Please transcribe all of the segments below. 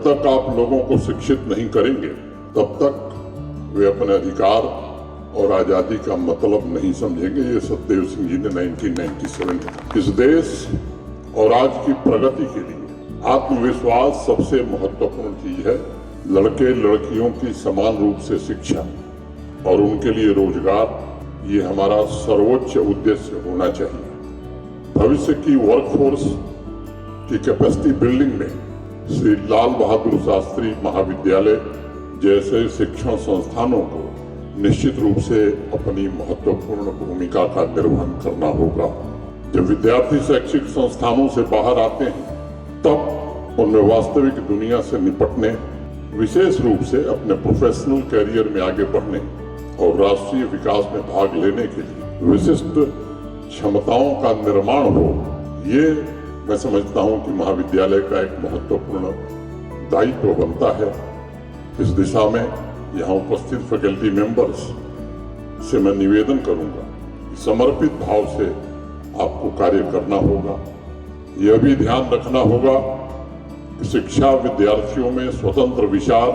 तक आप लोगों को शिक्षित नहीं करेंगे तब तक वे अपने अधिकार और आजादी का मतलब नहीं समझेंगे। ये सतदेव सिंह जी ने 1997 इस देश और आज की प्रगति के लिए आत्मविश्वास सबसे महत्वपूर्ण चीज है। लड़के लड़कियों की समान रूप से शिक्षा और उनके लिए रोजगार, ये हमारा सर्वोच्च उद्देश्य होना चाहिए। भविष्य की वर्कफोर्स की कैपेसिटी बिल्डिंग में श्री लाल बहादुर शास्त्री महाविद्यालय जैसे शिक्षण संस्थानों को निश्चित रूप से अपनी महत्वपूर्ण भूमिका का निर्वहन करना होगा। जब विद्यार्थी शैक्षिक संस्थानों से बाहर आते हैं तब उनमें वास्तविक दुनिया से निपटने, विशेष रूप से अपने प्रोफेशनल कैरियर में आगे बढ़ने और राष्ट्रीय विकास में भाग लेने के लिए विशिष्ट क्षमताओं का निर्माण हो, ये मैं समझता हूं कि महाविद्यालय का एक महत्वपूर्ण दायित्व बनता है। इस दिशा में यहाँ उपस्थित फैकल्टी मेंबर्स से मैं निवेदन करूंगा कि समर्पित भाव से आपको कार्य करना होगा। यह भी ध्यान रखना होगा कि शिक्षा विद्यार्थियों में स्वतंत्र विचार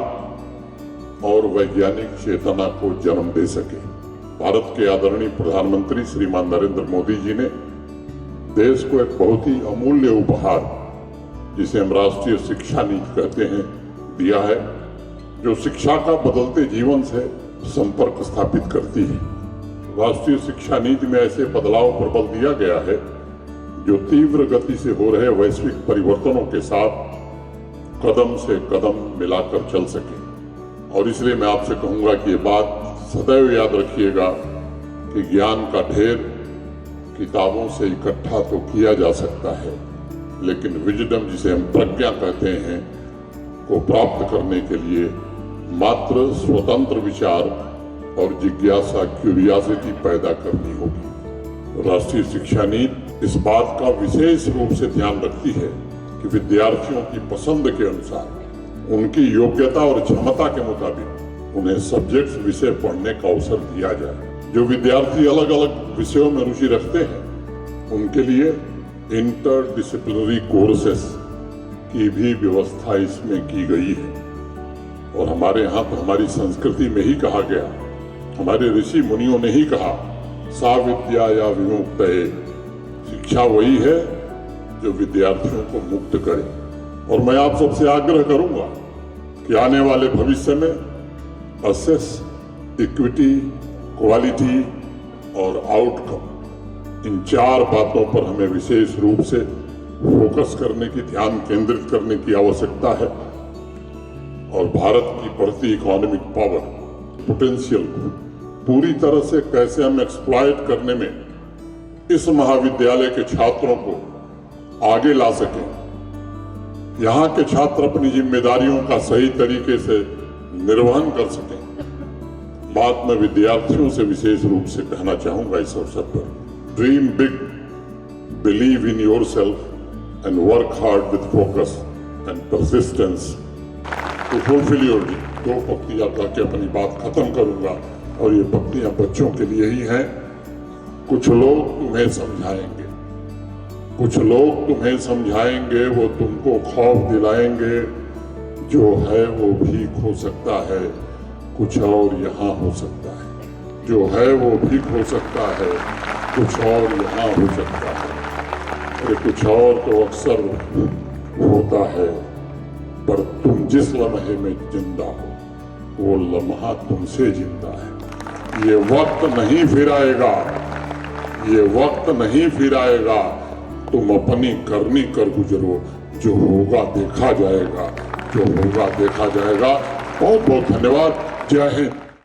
और वैज्ञानिक चेतना को जन्म दे सके। भारत के आदरणीय प्रधानमंत्री श्रीमान नरेंद्र मोदी जी ने देश को एक बहुत ही अमूल्य उपहार, जिसे हम राष्ट्रीय शिक्षा नीति कहते हैं, दिया है, जो शिक्षा का बदलते जीवन से संपर्क स्थापित करती है। राष्ट्रीय शिक्षा नीति में ऐसे बदलाव पर बल दिया गया है जो तीव्र गति से हो रहे वैश्विक परिवर्तनों के साथ कदम से कदम मिलाकर चल सके। और इसलिए मैं आपसे कहूंगा कि ये बात सदैव याद रखिएगा कि ज्ञान का ढेर किताबों से इकट्ठा तो किया जा सकता है, लेकिन विजडम, जिसे हम प्रज्ञा कहते हैं, को प्राप्त करने के लिए मात्र स्वतंत्र विचार और जिज्ञासा, क्यूरियोसिटी पैदा करनी होगी। राष्ट्रीय शिक्षा नीति इस बात का विशेष रूप से ध्यान रखती है कि विद्यार्थियों की पसंद के अनुसार, उनकी योग्यता और क्षमता के मुताबिक उन्हें सब्जेक्ट्स विषय पढ़ने का अवसर दिया जाए। जो विद्यार्थी अलग अलग विषयों में रुचि रखते हैं उनके लिए इंटरडिसिप्लिनरी कोर्सेस की भी व्यवस्था इसमें की गई है। और हमारे यहाँ तो हमारी संस्कृति में ही कहा गया, हमारे ऋषि मुनियों ने ही कहा, सा विद्या या विमुक्तये, शिक्षा वही है जो विद्यार्थियों को मुक्त करे। और मैं आप सबसे आग्रह करूंगा कि आने वाले भविष्य में असेस, इक्विटी, क्वालिटी और आउटकम, इन 4 बातों पर हमें विशेष रूप से फोकस करने की, ध्यान केंद्रित करने की आवश्यकता है। और भारत की बढ़ती इकोनॉमिक पावर, पोटेंशियल को पूरी तरह से कैसे हम एक्सप्लॉइट करने में इस महाविद्यालय के छात्रों को आगे ला सकें, यहाँ के छात्र अपनी जिम्मेदारियों का सही तरीके से निर्वहन कर सकें, बात मैं विद्यार्थियों से विशेष रूप से कहना चाहूंगा इस अवसर पर। Dream big, believe in yourself and work hard with focus and persistence to fulfil your dream. 2 पंक्तियां करके अपनी बात खत्म करूंगा और ये पंक्तियां बच्चों के लिए ही हैं। कुछ लोग तुम्हें समझाएंगे, कुछ लोग तुम्हें समझाएंगे, वो तुमको खौफ दिलाएंगे, जो है वो भीख हो सकता है, कुछ और यहाँ हो सकता है, जो है वो भीख हो सकता है, कुछ और यहाँ हो सकता है। अरे कुछ और तो अक्सर होता है, पर तुम जिस लम्हे में जिंदा हो वो लम्हा तुमसे जिंदा है। ये वक्त नहीं फिर आएगा, ये वक्त नहीं फिर आएगा, तुम अपनी करनी कर गुजरो, जो होगा देखा जाएगा, जो होगा देखा जाएगा। बहुत बहुत धन्यवाद। जय हिंद।